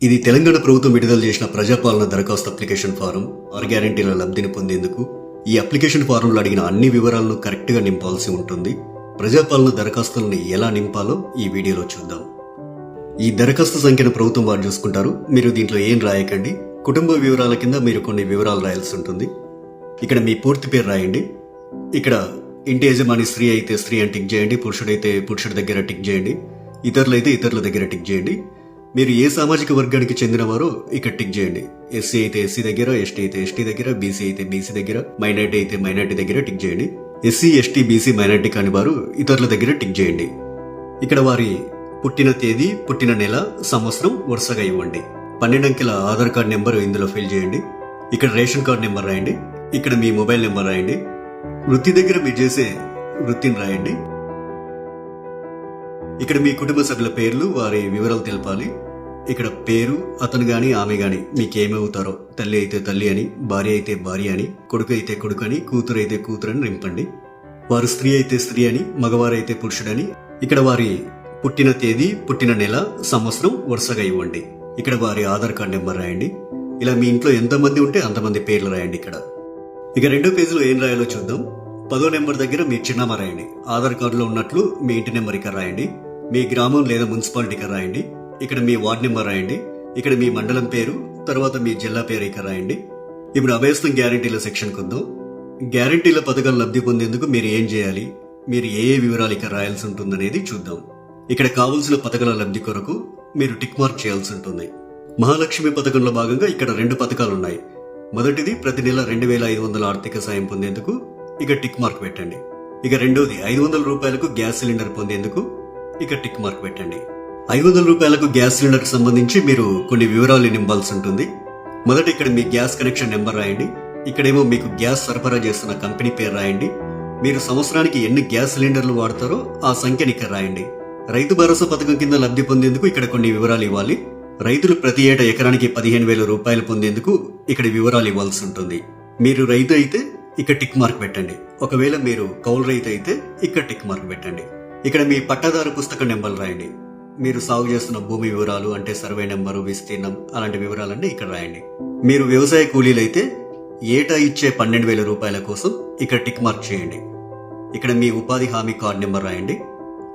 ఇది తెలంగాణ ప్రభుత్వం విడుదల చేసిన ప్రజాపాలన దరఖాస్తు అప్లికేషన్ ఫారం 6 గ్యారెంటీల లబ్ధిని పొందేందుకు ఈ అప్లికేషన్ ఫారంలో అడిగిన అన్ని వివరాలను కరెక్ట్గా నింపాల్సి ఉంటుంది. ప్రజాపాలన దరఖాస్తులను ఎలా నింపాలో ఈ వీడియోలో చూద్దాం. ఈ దరఖాస్తు సంఖ్యను ప్రభుత్వం వారు చూసుకుంటారు. మీరు దీంట్లో ఏం రాయకండి. కుటుంబ వివరాల కింద మీరు కొన్ని వివరాలు రాయాల్సి ఉంటుంది. ఇక్కడ మీ పూర్తి పేరు రాయండి. ఇక్కడ ఇంటి యజమాని స్త్రీ అయితే స్త్రీ అని టిక్ చేయండి, పురుషుడైతే పురుషుడి దగ్గర టిక్ చేయండి, ఇతరులైతే ఇతరుల దగ్గర టిక్ చేయండి. మీరు ఏ సామాజిక వర్గానికి చెందినవారో ఇక్కడ టిక్ చేయండి. ఎస్సీ అయితే ఎస్సీ దగ్గర, ఎస్టీ అయితే ఎస్టీ దగ్గర, బీసీ అయితే బీసీ దగ్గర, మైనార్టీ అయితే మైనార్టీ దగ్గర టిక్ చేయండి. ఎస్సీ ఎస్టీ బీసీ మైనార్టీ కాని వారు ఇతరుల దగ్గర టిక్ చేయండి. ఇక్కడ వారి పుట్టిన తేదీ, పుట్టిన నెల, సంవత్సరం వరుసగా ఇవ్వండి. 12 అంకెల ఆధార్ కార్డ్ నెంబర్ ఇందులో ఫిల్ చేయండి. ఇక్కడ రేషన్ కార్డ్ నెంబర్ రాయండి. ఇక్కడ మీ మొబైల్ నెంబర్ రాయండి. వృత్తి దగ్గర మీరు చేసే వృత్తిని రాయండి. ఇక్కడ మీ కుటుంబ సభ్యుల పేర్లు, వారి వివరాలు తెలపాలి. ఇక్కడ పేరు, అతను గాని ఆమె గాని మీకేమవుతారో, తల్లి అయితే తల్లి అని, భార్య అయితే భార్య అని, కొడుకు అయితే కొడుకు అని, కూతురు అయితే కూతురు అని నింపండి. వారు స్త్రీ అయితే స్త్రీ అని, మగవారైతే పురుషుడని. ఇక్కడ వారి పుట్టిన తేదీ, పుట్టిన నెల, సంవత్సరం వరుసగా ఇవ్వండి. ఇక్కడ వారి ఆధార్ కార్డ్ నెంబర్ రాయండి. ఇలా మీ ఇంట్లో ఎంతమంది ఉంటే అంతమంది పేర్లు రాయండి. ఇక్కడ ఇక 2వ పేజీలో ఏం రాయాలో చూద్దాం. 10వ నెంబర్ దగ్గర మీ చిరునామా రాయండి. ఆధార్ కార్డులో ఉన్నట్లు మీ ఇంటి నెంబర్ ఇక్కడ రాయండి. మీ గ్రామం లేదా మున్సిపాలిటీ ఇక్కడ రాయండి. ఇక్కడ మీ వార్డ్ నెంబర్ రాయండి. ఇక్కడ మీ మండలం పేరు, తర్వాత మీ జిల్లా పేరు ఇక్కడ రాయండి. ఇప్పుడు అభయస్థం గ్యారంటీల సెక్షన్కి వద్దాం. గ్యారంటీల పథకాలు లబ్ధి పొందేందుకు మీరు ఏం చేయాలి, మీరు ఏ వివరాలు ఇక్కడ రాయాల్సి ఉంటుందనేది చూద్దాం. ఇక్కడ కావలసిన పథకాల లబ్ధి కొరకు మీరు టిక్ మార్క్ చేయాల్సి ఉంటుంది. మహాలక్ష్మి పథకంలో భాగంగా ఇక్కడ 2 పథకాలు ఉన్నాయి. మొదటిది ప్రతి నెల 2500 ఆర్థిక సాయం పొందేందుకు ఇక టిక్ మార్క్ పెట్టండి. ఇక రెండోది 500 రూపాయలకు గ్యాస్ సిలిండర్ పొందేందుకు ఇక టిక్ మార్క్ పెట్టండి. 500 రూపాయలకు గ్యాస్ సిలిండర్ కి సంబంధించి మీరు కొన్ని వివరాలు నింపాల్సి ఉంటుంది. మొదట ఇక్కడ మీ గ్యాస్ కనెక్షన్ నెంబర్ రాయండి. ఇక్కడేమో మీకు గ్యాస్ సరఫరా చేస్తున్న కంపెనీ పేరు రాయండి. మీరు సంవత్సరానికి ఎన్ని గ్యాస్ సిలిండర్లు వాడతారో ఆ సంఖ్యని ఇక్కడ రాయండి. రైతు భరోసా పథకం కింద లబ్ధి పొందేందుకు ఇక్కడ కొన్ని వివరాలు ఇవ్వాలి. రైతులు ప్రతి ఏటా ఎకరానికి 15,000 రూపాయలు పొందేందుకు ఇక్కడ వివరాలు ఇవ్వాల్సి ఉంటుంది. మీరు రైతు అయితే ఇక్కడ టిక్ మార్క్ పెట్టండి. ఒకవేళ మీరు కౌలు రైతు అయితే ఇక్కడ టిక్ మార్క్ పెట్టండి. ఇక్కడ మీ పట్టాదారు పుస్తక నెంబర్లు రాయండి. మీరు సాగు చేస్తున్న భూమి వివరాలు అంటే సర్వే నెంబరు, విస్తీర్ణం అలాంటి వివరాలన్నీ ఇక్కడ రాయండి. మీరు వ్యవసాయ కూలీలైతే ఏటా ఇచ్చే 12,000 రూపాయల కోసం ఇక్కడ టిక్ మార్క్ చేయండి. ఇక్కడ మీ ఉపాధి హామీ కార్డు నెంబర్ రాయండి.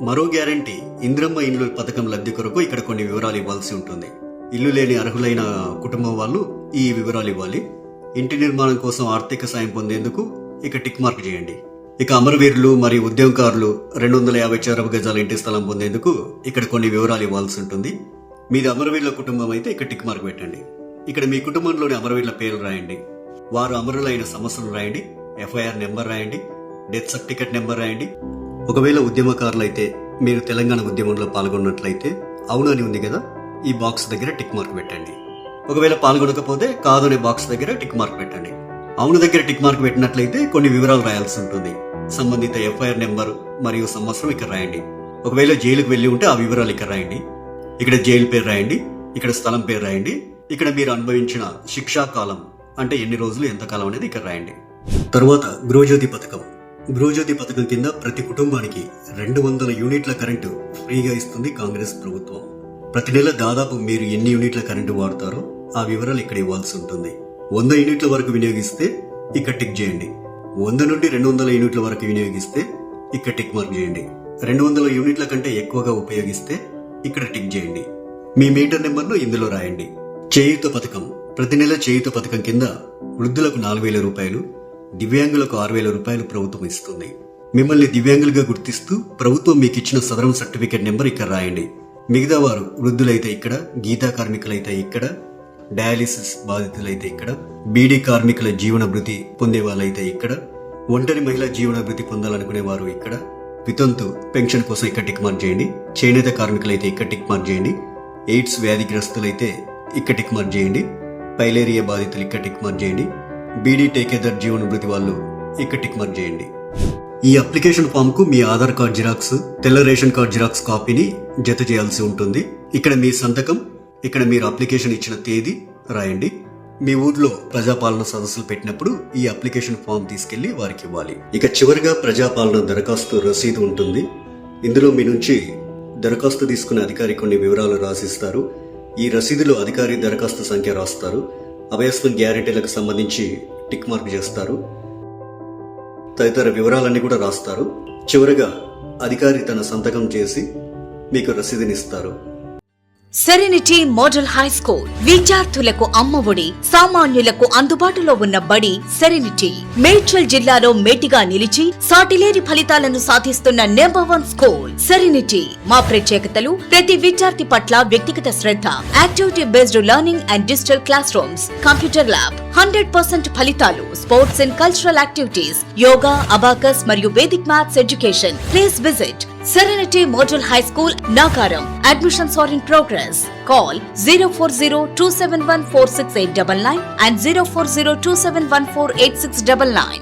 మరో గ్యారంటీ ఇందిరమ్మ ఇండ్లు పథకం లబ్ధి కొరకు ఇక్కడ కొన్ని వివరాలు ఇవ్వాల్సి ఉంటుంది. ఇల్లు లేని అర్హులైన కుటుంబం వాళ్ళు ఈ వివరాలు ఇవ్వాలి. ఇంటి నిర్మాణం కోసం ఆర్థిక సాయం పొందేందుకు ఇక టిక్ మార్క్ చేయండి. ఇక అమరవీరులు మరియు ఉద్యోగకారులు 250 చదరపు గజాల ఇంటి స్థలం పొందేందుకు ఇక్కడ కొన్ని వివరాలు ఇవ్వాల్సి ఉంటుంది. మీది అమరవీరుల కుటుంబం అయితే ఇక్కడ టిక్ మార్క్ పెట్టండి. ఇక్కడ మీ కుటుంబంలోని అమరవీరుల పేర్లు రాయండి. వారు అమరులైన సంవత్సరం రాయండి. ఎఫ్ఐఆర్ నెంబర్ రాయండి. డెత్ సర్టిఫికెట్ నెంబర్ రాయండి. ఒకవేళ ఉద్యమకారులు అయితే మీరు తెలంగాణ ఉద్యమంలో పాల్గొన్నట్లయితే అవును అని ఉంది కదా, ఈ బాక్స్ దగ్గర టిక్ మార్క్ పెట్టండి. ఒకవేళ పాల్గొనకపోతే కాదు అనే బాక్స్ దగ్గర టిక్ మార్క్ పెట్టండి. అవును దగ్గర టిక్ మార్క్ పెట్టినట్లయితే కొన్ని వివరాలు రాయాల్సి ఉంటుంది. సంబంధిత ఎఫ్ఐఆర్ నెంబర్ మరియు సంవత్సరం ఇక్కడ రాయండి. ఒకవేళ జైలుకు వెళ్లి ఉంటే ఆ వివరాలు ఇక్కడ రాయండి. ఇక్కడ జైలు పేరు రాయండి. ఇక్కడ స్థలం పేరు రాయండి. ఇక్కడ మీరు అనుభవించిన శిక్షా కాలం అంటే ఎన్ని రోజులు, ఎంత కాలం అనేది ఇక్కడ రాయండి. తరువాత గృహజ్యోతి పథకం. గృహజ్యోతి పథకం కింద ప్రతి కుటుంబానికి 200 యూనిట్ల కరెంటు ఫ్రీగా ఇస్తుంది కాంగ్రెస్ ప్రభుత్వం. ప్రతి నెల దాదాపు మీరు ఎన్ని యూనిట్ల కరెంటు వాడతారో ఆ వివరాలు ఇక్కడ ఇవ్వాల్సి ఉంటుంది. 100 యూనిట్ల వరకు వినియోగిస్తే ఇక్కడ టిక్ చేయండి. 100 నుండి 200 యూనిట్ల వరకు వినియోగిస్తే ఇక్కడ టిక్ మార్క్ చేయండి. 200 యూనిట్ల కంటే ఎక్కువగా ఉపయోగిస్తే ఇక్కడ టిక్ చేయండి. మీ మీటర్ నెంబర్ను ఇందులో రాయండి. చేయూత పథకం. ప్రతి నెల చేయూత పథకం కింద వృద్ధులకు 4,000 రూపాయలు, దివ్యాంగులకు 6,000 రూపాయలు ప్రభుత్వం ఇస్తుంది. మిమ్మల్ని దివ్యాంగులుగా గుర్తిస్తూ ప్రభుత్వం మీకు ఇచ్చిన సదరం సర్టిఫికేట్ నెంబర్ ఇక్కడ రాయండి. మిగతా వారు వృద్ధులైతే ఇక్కడ, గీతా కార్మికులైతే ఇక్కడ, డయాలిసిస్ బాధితులైతే ఇక్కడ, బీడీ కార్మికుల జీవన భృతి పొందే వాళ్ళైతే ఇక్కడ, ఒంటరి మహిళ జీవన భృతి పొందాలనుకునే వారు ఇక్కడ, వితంతు పెన్షన్ కోసం ఇక్కడ టిక్ మార్క్ చేయండి. చేనేత కార్మికులైతే ఇక్కడ టిక్ మార్క్ చేయండి. ఎయిడ్స్ వ్యాధిగ్రస్తులైతే ఇక్కడ టిక్ మార్క్ చేయండి. పైలేరియా బాధితులు ఇక్కడ టిక్ మార్క్ చేయండి. బీడీ టేకేదర్ జీవన భృతి వాళ్ళు ఇక్కడ టిక్ మార్క్ చేయండి. ఈ అప్లికేషన్ ఫామ్ కు మీ ఆధార్ కార్డ్ జిరాక్స్, తెల్ల రేషన్ కార్డ్ జిరాక్స్ కాపీని జత చేయాల్సి ఉంటుంది. ఇక్కడ మీ సంతకం, ఇక్కడ మీరు అప్లికేషన్ ఇచ్చిన తేదీ రాయండి. మీ ఊర్లో ప్రజాపాలన సదస్సులు పెట్టినప్పుడు ఈ అప్లికేషన్ ఫామ్ తీసుకెళ్లి వారికి ఇవ్వాలి. ఇక చివరిగా ప్రజాపాలన దరఖాస్తు రసీదు ఉంటుంది. ఇందులో మీ నుంచి దరఖాస్తు తీసుకునే అధికారి కొన్ని వివరాలు రాసిస్తారు. ఈ రసీదులో అధికారి దరఖాస్తు సంఖ్య రాస్తారు, అభయస్వం గ్యారెంటీలకు సంబంధించి టిక్ మార్క్ చేస్తారు, తదితర వివరాలన్నీ కూడా రాస్తారు. చివరగా అధికారి తన సంతకం చేసి మీకు రసీదునిస్తారు. సెరెనిటీ మోడల్ హై స్కూల్ విద్యార్థులకు అమ్మఒడి, సామాన్యులకు అందుబాటులో ఉన్న బడి సెరెనిటీ. మేడ్చల్ జిల్లాలో మేటిగా నిలిచి సాటిలేని ఫలితాలను సాధిస్తున్న నంబర్ 1 స్కూల్ సెరెనిటీ. మా ప్రత్యేకతలు ప్రతి విద్యార్థి పట్ల వ్యక్తిగత శ్రద్ధ, activity based learning and digital classrooms, computer lab, 100% ఫలితాలు, sports and cultural activities, yoga, abacus మరియు Vedic maths education. Please visit Serenity Model High School, Nagaram. Admissions are in progress. Call 040-271-46899 and 040-271-48699.